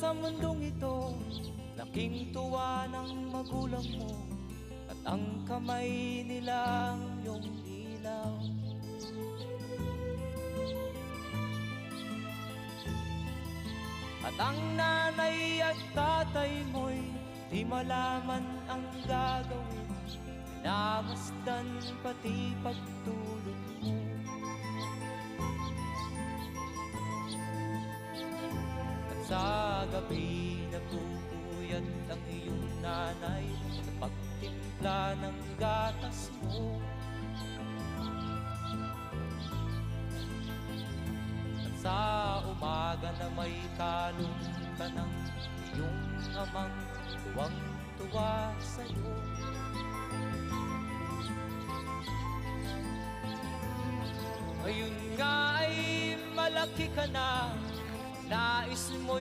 sa mundong ito, laking tuwa ng magulang mo, at ang kamay nila ang iyong ilaw. At ang nanay at tatay mo'y di malaman ang gagawin, minamasdan pati pagtulog mo. At sa gabi nagpupuyat ang iyong nanay sa pagtimpla ng gatas mo. Sa umaga na may kalong ka ng iyong amang tuwang-tuwa sa'yo. Ngayon nga ay malaki ka na, nais mo